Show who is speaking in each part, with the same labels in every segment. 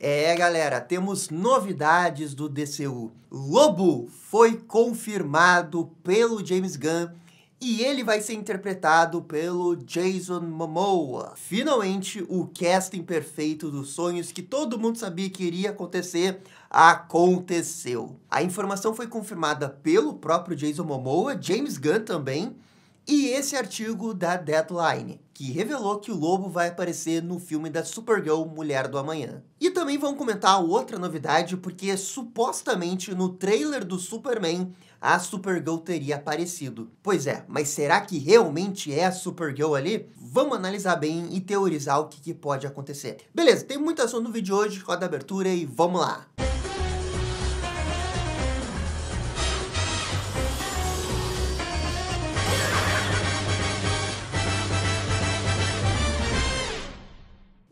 Speaker 1: É, galera, temos novidades do DCU. Lobo foi confirmado pelo James Gunn e ele vai ser interpretado pelo Jason Momoa. Finalmente, o casting perfeito dos sonhos que todo mundo sabia que iria acontecer, aconteceu. A informação foi confirmada pelo próprio Jason Momoa, James Gunn também, e esse artigo da Deadline, que revelou que o Lobo vai aparecer no filme da Supergirl, Mulher do Amanhã. E também vamos comentar outra novidade, porque supostamente no trailer do Superman, a Supergirl teria aparecido. Pois é, mas será que realmente é a Supergirl ali? Vamos analisar bem e teorizar o que pode acontecer. Beleza, tem muita assunto no vídeo de hoje, roda a abertura e vamos lá!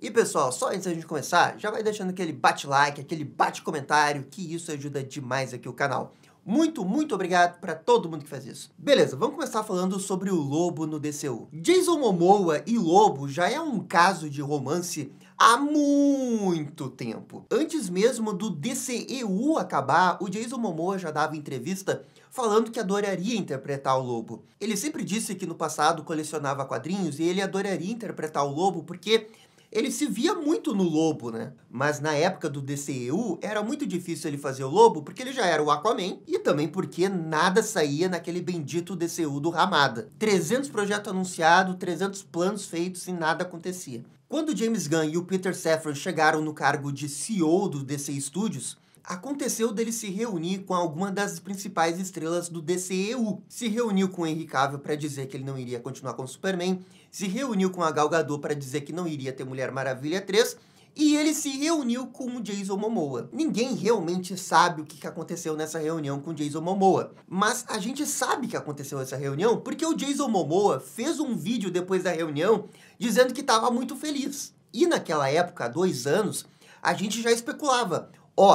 Speaker 1: E pessoal, só antes da gente começar, já vai deixando aquele bate-like, aquele bate-comentário, que isso ajuda demais aqui o canal. Muito obrigado para todo mundo que faz isso. Beleza, vamos começar falando sobre o Lobo no DCU. Jason Momoa e Lobo já é um caso de romance há muito tempo. Antes mesmo do DCEU acabar, o Jason Momoa já dava entrevista falando que adoraria interpretar o Lobo. Ele sempre disse que no passado colecionava quadrinhos e ele adoraria interpretar o Lobo porque ele se via muito no Lobo, né? Mas na época do DCEU, era muito difícil ele fazer o Lobo, porque ele já era o Aquaman, e também porque nada saía naquele bendito DCU do Ramada. 300 projetos anunciados, 300 planos feitos e nada acontecia. Quando o James Gunn e o Peter Safran chegaram no cargo de CEO do DC Studios, aconteceu dele se reunir com alguma das principais estrelas do DCEU. Se reuniu com o Henry Cavill para dizer que ele não iria continuar com o Superman, se reuniu com a Gal Gadot para dizer que não iria ter Mulher Maravilha 3, e ele se reuniu com o Jason Momoa. Ninguém realmente sabe o que aconteceu nessa reunião com o Jason Momoa, mas a gente sabe que aconteceu essa reunião porque o Jason Momoa fez um vídeo depois da reunião dizendo que estava muito feliz. E naquela época, há 2 anos, a gente já especulava: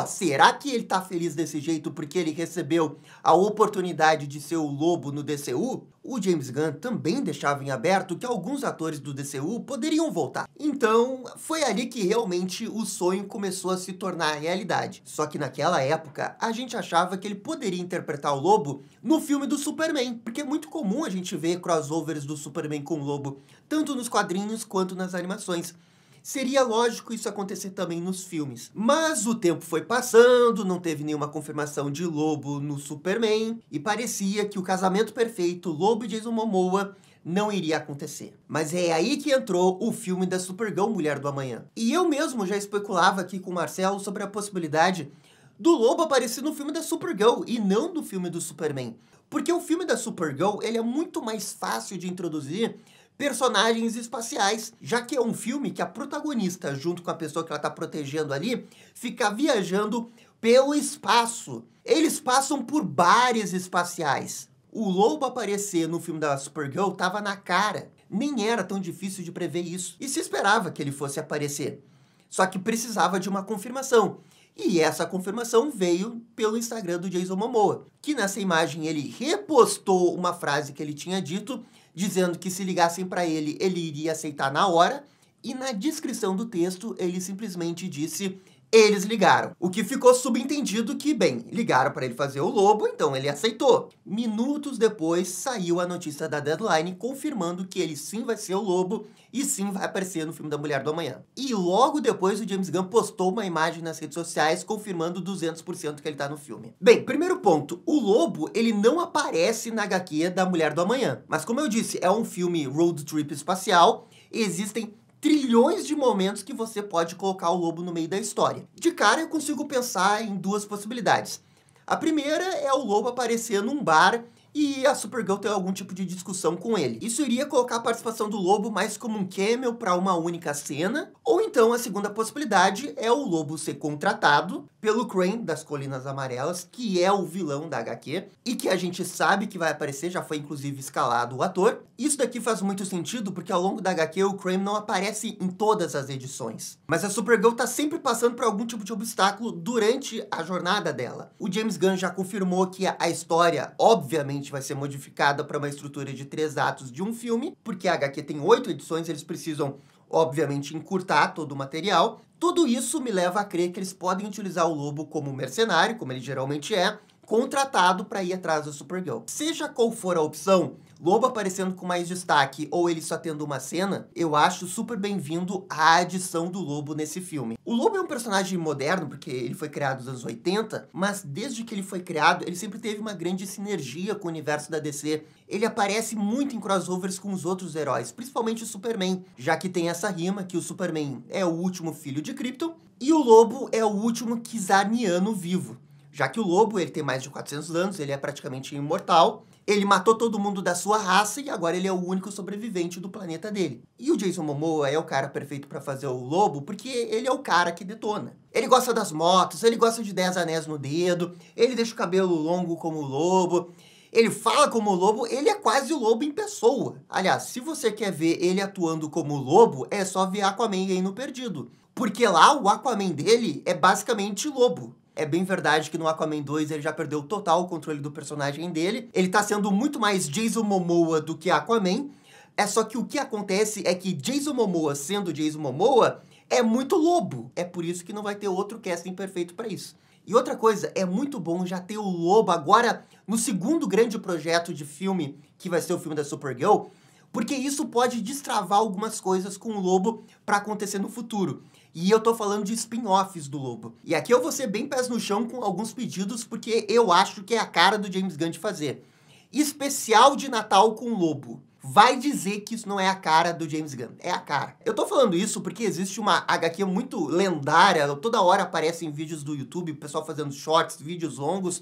Speaker 1: será que ele tá feliz desse jeito porque ele recebeu a oportunidade de ser o Lobo no DCU? O James Gunn também deixava em aberto que alguns atores do DCU poderiam voltar. Então, foi ali que realmente o sonho começou a se tornar realidade. Só que naquela época, a gente achava que ele poderia interpretar o Lobo no filme do Superman, porque é muito comum a gente ver crossovers do Superman com o Lobo, tanto nos quadrinhos quanto nas animações. Seria lógico isso acontecer também nos filmes. Mas o tempo foi passando, não teve nenhuma confirmação de Lobo no Superman, e parecia que o casamento perfeito Lobo e Jason Momoa não iria acontecer. Mas é aí que entrou o filme da Supergirl, Mulher do Amanhã. E eu mesmo já especulava aqui com o Marcelo sobre a possibilidade do Lobo aparecer no filme da Supergirl e não no filme do Superman. Porque o filme da Supergirl, ele é muito mais fácil de introduzir personagens espaciais, já que é um filme que a protagonista, junto com a pessoa que ela está protegendo ali, fica viajando pelo espaço. Eles passam por bares espaciais. O Lobo aparecer no filme da Supergirl estava na cara. Nem era tão difícil de prever isso. E se esperava que ele fosse aparecer. Só que precisava de uma confirmação. E essa confirmação veio pelo Instagram do Jason Momoa, que nessa imagem ele repostou uma frase que ele tinha dito, dizendo que se ligassem para ele, ele iria aceitar na hora, e na descrição do texto ele simplesmente disse: eles ligaram. O que ficou subentendido que, bem, ligaram para ele fazer o Lobo, então ele aceitou. Minutos depois saiu a notícia da Deadline confirmando que ele sim vai ser o Lobo e sim vai aparecer no filme da Mulher do Amanhã. E logo depois o James Gunn postou uma imagem nas redes sociais confirmando 200% que ele tá no filme. Bem, primeiro ponto, o Lobo, ele não aparece na HQ da Mulher do Amanhã. Mas como eu disse, é um filme road trip espacial, existem trilhões de momentos que você pode colocar o Lobo no meio da história. De cara, eu consigo pensar em 2 possibilidades. A primeira é o Lobo aparecer num bar e a Supergirl ter algum tipo de discussão com ele. Isso iria colocar a participação do Lobo mais como um cameo para uma única cena, ou então a segunda possibilidade é o Lobo ser contratado pelo Crane das Colinas Amarelas, que é o vilão da HQ, e que a gente sabe que vai aparecer, já foi inclusive escalado o ator. Isso daqui faz muito sentido porque ao longo da HQ o Crane não aparece em todas as edições. Mas a Supergirl tá sempre passando por algum tipo de obstáculo durante a jornada dela. O James Gunn já confirmou que a história, obviamente, vai ser modificada para uma estrutura de 3 atos de um filme, porque a HQ tem 8 edições, eles precisam obviamente encurtar todo o material. Tudo isso me leva a crer que eles podem utilizar o Lobo como mercenário, como ele geralmente é, contratado para ir atrás da Supergirl. Seja qual for a opção, Lobo aparecendo com mais destaque ou ele só tendo uma cena, eu acho super bem-vindo a adição do Lobo nesse filme. O Lobo é um personagem moderno, porque ele foi criado nos anos 80, mas desde que ele foi criado, ele sempre teve uma grande sinergia com o universo da DC. Ele aparece muito em crossovers com os outros heróis, principalmente o Superman, já que tem essa rima que o Superman é o último filho de Krypton e o Lobo é o último Kizarniano vivo. Já que o Lobo, ele tem mais de 400 anos, ele é praticamente imortal, ele matou todo mundo da sua raça e agora ele é o único sobrevivente do planeta dele. E o Jason Momoa é o cara perfeito pra fazer o Lobo porque ele é o cara que detona. Ele gosta das motos, ele gosta de 10 anéis no dedo, ele deixa o cabelo longo como o Lobo, ele fala como o Lobo, ele é quase o Lobo em pessoa. Aliás, se você quer ver ele atuando como o Lobo, é só ver Aquaman aí no Perdido. Porque lá o Aquaman dele é basicamente Lobo. É bem verdade que no Aquaman 2 ele já perdeu total o controle do personagem dele. Ele tá sendo muito mais Jason Momoa do que Aquaman. É só que o que acontece é que Jason Momoa, sendo Jason Momoa, é muito Lobo. É por isso que não vai ter outro casting perfeito pra isso. E outra coisa, é muito bom já ter o Lobo agora no segundo grande projeto de filme, que vai ser o filme da Supergirl, porque isso pode destravar algumas coisas com o Lobo pra acontecer no futuro. E eu tô falando de spin-offs do Lobo. E aqui eu vou ser bem pés no chão com alguns pedidos, porque eu acho que é a cara do James Gunn de fazer. Especial de Natal com o Lobo. Vai dizer que isso não é a cara do James Gunn. É a cara. Eu tô falando isso porque existe uma HQ muito lendária, toda hora aparece em vídeos do YouTube, o pessoal fazendo shorts, vídeos longos,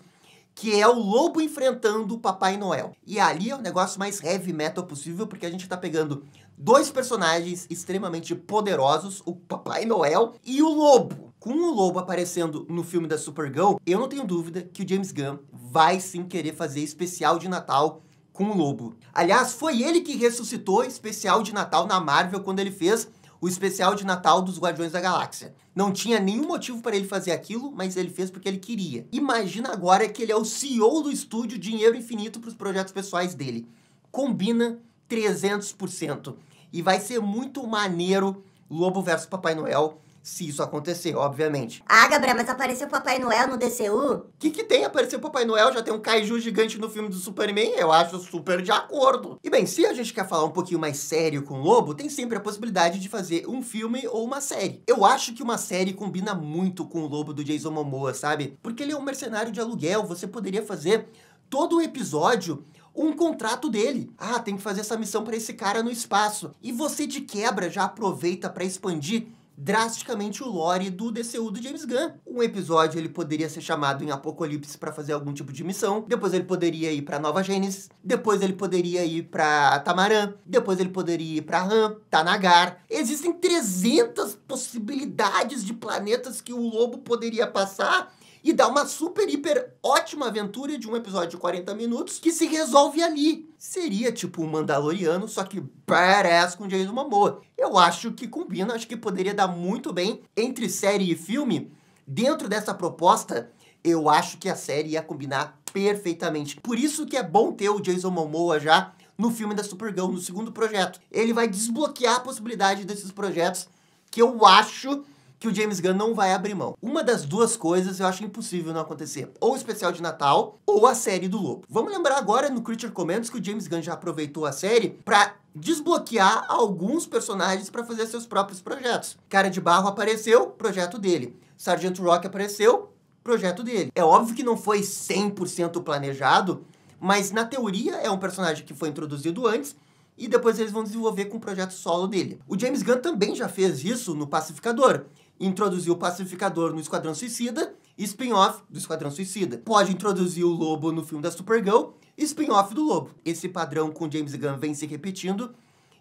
Speaker 1: que é o Lobo enfrentando o Papai Noel. E ali é o negócio mais heavy metal possível, porque a gente tá pegando dois personagens extremamente poderosos, o Papai Noel e o Lobo. Com o Lobo aparecendo no filme da Supergirl, eu não tenho dúvida que o James Gunn vai sim querer fazer especial de Natal com o Lobo. Aliás, foi ele que ressuscitou especial de Natal na Marvel quando ele fez o especial de Natal dos Guardiões da Galáxia. Não tinha nenhum motivo para ele fazer aquilo, mas ele fez porque ele queria. Imagina agora que ele é o CEO do estúdio Dinheiro Infinito para os projetos pessoais dele. Combina 300%. E vai ser muito maneiro Lobo versus Papai Noel, se isso acontecer, obviamente.
Speaker 2: Ah, Gabriel, mas apareceu o Papai Noel no DCU?
Speaker 1: O que tem aparecer o Papai Noel? Já tem um kaiju gigante no filme do Superman? Eu acho super de acordo. E bem, se a gente quer falar um pouquinho mais sério com o Lobo, tem sempre a possibilidade de fazer um filme ou uma série. Eu acho que uma série combina muito com o Lobo do Jason Momoa, sabe? Porque ele é um mercenário de aluguel, você poderia fazer todo o episódio um contrato dele. Ah, tem que fazer essa missão para esse cara no espaço. E você de quebra já aproveita para expandir drasticamente o lore do DCU do James Gunn. Um episódio ele poderia ser chamado em Apocalipse para fazer algum tipo de missão, depois ele poderia ir para Nova Gênesis, depois ele poderia ir para Tamaran, depois ele poderia ir para Han, Tanagar. Existem 300 possibilidades de planetas que o Lobo poderia passar e dá uma super, hiper ótima aventura de um episódio de 40 minutos que se resolve ali. Seria tipo um Mandaloriano, só que badass com Jason Momoa. Eu acho que combina, acho que poderia dar muito bem entre série e filme. Dentro dessa proposta, eu acho que a série ia combinar perfeitamente. Por isso que é bom ter o Jason Momoa já no filme da Supergirl, no segundo projeto. Ele vai desbloquear a possibilidade desses projetos que eu acho que o James Gunn não vai abrir mão. Uma das duas coisas eu acho impossível não acontecer. Ou o especial de Natal, ou a série do Lobo. Vamos lembrar agora no Creature Commands que o James Gunn já aproveitou a série para desbloquear alguns personagens para fazer seus próprios projetos. Cara de Barro apareceu, projeto dele. Sargento Rock apareceu, projeto dele. É óbvio que não foi 100% planejado, mas na teoria é um personagem que foi introduzido antes e depois eles vão desenvolver com o projeto solo dele. O James Gunn também já fez isso no Pacificador. Introduziu o Pacificador no Esquadrão Suicida, spin-off do Esquadrão Suicida. Pode introduzir o Lobo no filme da Supergirl, spin-off do Lobo. Esse padrão com James Gunn vem se repetindo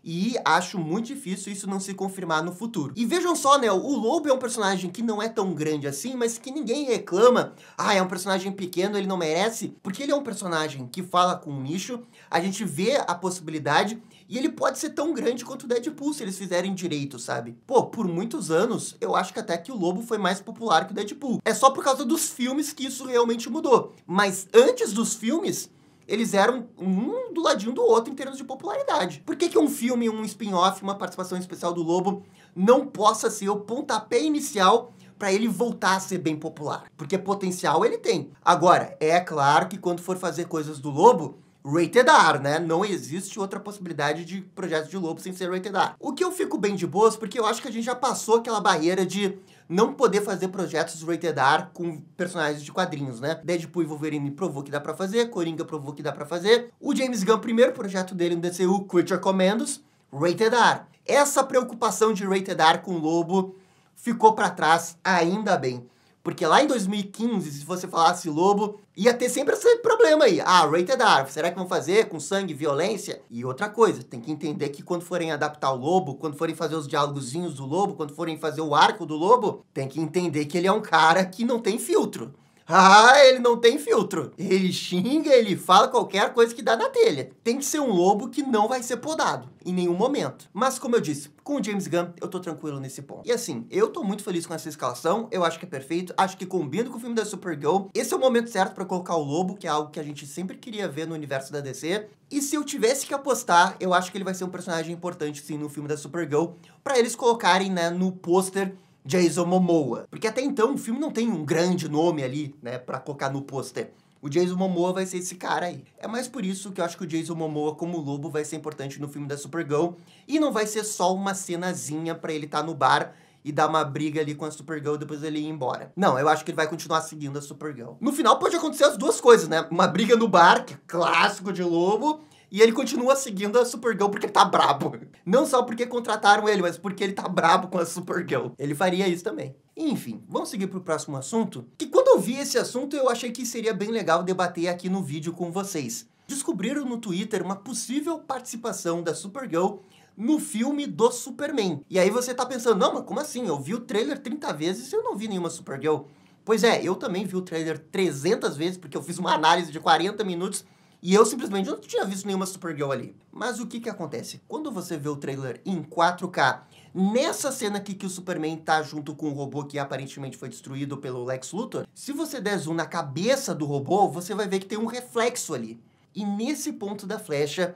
Speaker 1: e acho muito difícil isso não se confirmar no futuro. E vejam só, né, o Lobo é um personagem que não é tão grande assim, mas que ninguém reclama. Ah, é um personagem pequeno, ele não merece. Porque ele é um personagem que fala com um nicho, a gente vê a possibilidade e ele pode ser tão grande quanto o Deadpool se eles fizerem direito, sabe? Pô, por muitos anos, eu acho que até que o Lobo foi mais popular que o Deadpool. É só por causa dos filmes que isso realmente mudou. Mas antes dos filmes, eles eram um do ladinho do outro em termos de popularidade. Por que um filme, um spin-off, uma participação especial do Lobo não possa ser o pontapé inicial para ele voltar a ser bem popular? Porque potencial ele tem. Agora, é claro que quando for fazer coisas do Lobo, rated R, né? Não existe outra possibilidade de projetos de Lobo sem ser rated R. O que eu fico bem de boas, porque eu acho que a gente já passou aquela barreira de não poder fazer projetos rated R com personagens de quadrinhos, né? Deadpool e Wolverine provou que dá pra fazer, Coringa provou que dá pra fazer. O James Gunn, primeiro projeto dele no DCU, Creature Commandos, rated R. Essa preocupação de rated R com o Lobo ficou pra trás, ainda bem. Porque lá em 2015, se você falasse Lobo, ia ter sempre esse problema aí. Ah, rated R, será que vão fazer com sangue, violência? E outra coisa, tem que entender que quando forem adaptar o Lobo, quando forem fazer os diálogozinhos do Lobo, quando forem fazer o arco do Lobo, tem que entender que ele é um cara que não tem filtro. Ah, ele não tem filtro. Ele xinga, ele fala qualquer coisa que dá na telha. Tem que ser um lobo que não vai ser podado em nenhum momento. Mas, como eu disse, com o James Gunn, eu tô tranquilo nesse ponto. E assim, eu tô muito feliz com essa escalação, eu acho que é perfeito, acho que combina com o filme da Supergirl. Esse é o momento certo pra colocar o Lobo, que é algo que a gente sempre queria ver no universo da DC. E se eu tivesse que apostar, eu acho que ele vai ser um personagem importante, sim, no filme da Supergirl, pra eles colocarem, né, no pôster Jason Momoa. Porque até então o filme não tem um grande nome ali, né, pra colocar no pôster. O Jason Momoa vai ser esse cara aí. É mais por isso que eu acho que o Jason Momoa como lobo vai ser importante no filme da Supergirl. E não vai ser só uma cenazinha pra ele estar no bar e dar uma briga ali com a Supergirl e depois ele ir embora. Não, eu acho que ele vai continuar seguindo a Supergirl. No final pode acontecer as duas coisas, né? Uma briga no bar, que é clássico de lobo, e ele continua seguindo a Supergirl porque ele tá brabo. Não só porque contrataram ele, mas porque ele tá brabo com a Supergirl. Ele faria isso também. Enfim, vamos seguir pro próximo assunto. Que quando eu vi esse assunto, eu achei que seria bem legal debater aqui no vídeo com vocês. Descobriram no Twitter uma possível participação da Supergirl no filme do Superman. E aí você tá pensando, não, mas como assim? Eu vi o trailer 30 vezes e eu não vi nenhuma Supergirl. Pois é, eu também vi o trailer 300 vezes, porque eu fiz uma análise de 40 minutos e eu simplesmente não tinha visto nenhuma Supergirl ali. Mas o que que acontece? Quando você vê o trailer em 4K, nessa cena aqui que o Superman tá junto com o robô que aparentemente foi destruído pelo Lex Luthor, se você der zoom na cabeça do robô, você vai ver que tem um reflexo ali. E nesse ponto da flecha,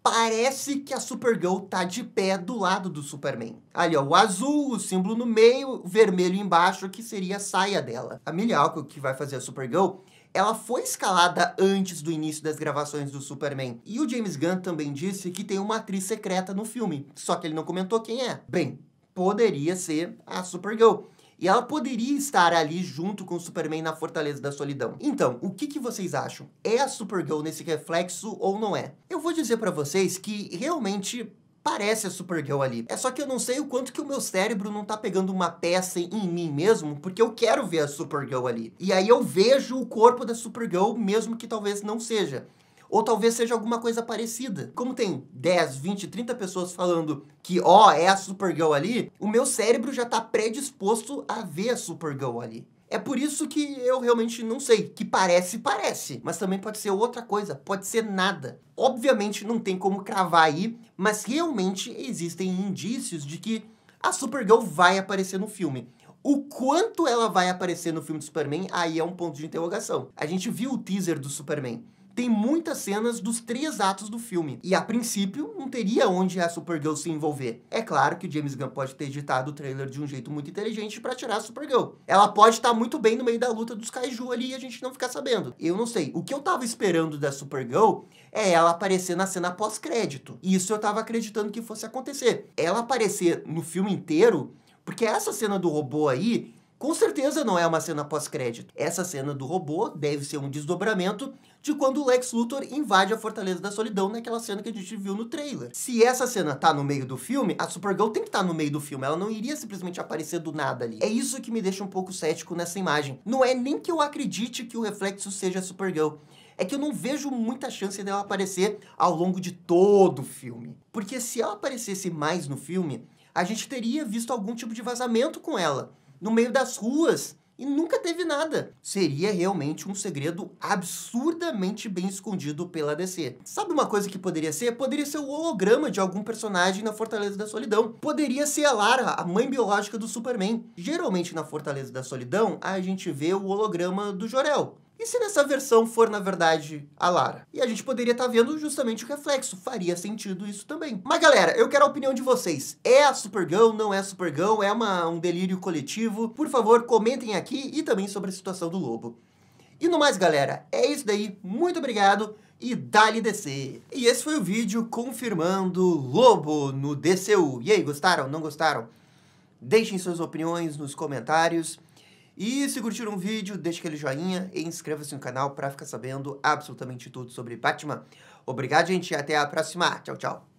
Speaker 1: parece que a Supergirl tá de pé do lado do Superman. Ali, ó, o azul, o símbolo no meio, o vermelho embaixo, que seria a saia dela. A Millie Alcock, que vai fazer a Supergirl, ela foi escalada antes do início das gravações do Superman. E o James Gunn também disse que tem uma atriz secreta no filme, só que ele não comentou quem é. Bem, poderia ser a Supergirl. E ela poderia estar ali junto com o Superman na Fortaleza da Solidão. Então, o que vocês acham? É a Supergirl nesse reflexo ou não é? Eu vou dizer pra vocês que realmente parece a Supergirl ali. É só que eu não sei o quanto que o meu cérebro não tá pegando uma peça em mim mesmo, porque eu quero ver a Supergirl ali. E aí eu vejo o corpo da Supergirl, mesmo que talvez não seja. Ou talvez seja alguma coisa parecida. Como tem 10, 20, 30 pessoas falando que, ó, é a Supergirl ali, o meu cérebro já tá predisposto a ver a Supergirl ali. É por isso que eu realmente não sei. Que parece, mas também pode ser outra coisa, pode ser nada. Obviamente não tem como cravar aí, mas realmente existem indícios de que a Supergirl vai aparecer no filme. O quanto ela vai aparecer no filme do Superman, aí é um ponto de interrogação. A gente viu o teaser do Superman. Tem muitas cenas dos 3 atos do filme. E, a princípio, não teria onde a Supergirl se envolver. É claro que o James Gunn pode ter editado o trailer de um jeito muito inteligente pra tirar a Supergirl. Ela pode estar muito bem no meio da luta dos Kaiju ali e a gente não ficar sabendo. Eu não sei. O que eu tava esperando da Supergirl é ela aparecer na cena pós-crédito. E isso eu tava acreditando que fosse acontecer. Ela aparecer no filme inteiro, porque essa cena do robô aí, com certeza não é uma cena pós-crédito. Essa cena do robô deve ser um desdobramento de quando o Lex Luthor invade a Fortaleza da Solidão, naquela cena que a gente viu no trailer. Se essa cena tá no meio do filme, a Supergirl tem que estar no meio do filme. Ela não iria simplesmente aparecer do nada ali. É isso que me deixa um pouco cético nessa imagem. Não é nem que eu acredite que o reflexo seja a Supergirl. É que eu não vejo muita chance dela aparecer ao longo de todo o filme. Porque se ela aparecesse mais no filme, a gente teria visto algum tipo de vazamento com ela no meio das ruas, e nunca teve nada. Seria realmente um segredo absurdamente bem escondido pela DC. Sabe uma coisa que poderia ser? Poderia ser o holograma de algum personagem na Fortaleza da Solidão. Poderia ser a Lara, a mãe biológica do Superman. Geralmente na Fortaleza da Solidão, a gente vê o holograma do Jor-El. E se nessa versão for, na verdade, a Lara? E a gente poderia estar vendo justamente o reflexo. Faria sentido isso também. Mas, galera, eu quero a opinião de vocês. É a Supergirl? Não é a Supergirl? É um delírio coletivo? Por favor, comentem aqui e também sobre a situação do Lobo. E no mais, galera, é isso daí. Muito obrigado e dá-lhe DC. E esse foi o vídeo confirmando Lobo no DCU. E aí, gostaram? Não gostaram? Deixem suas opiniões nos comentários. E se curtiram o vídeo, deixe aquele joinha e inscreva-se no canal para ficar sabendo absolutamente tudo sobre Batman. Obrigado, gente, e até a próxima. Tchau, tchau.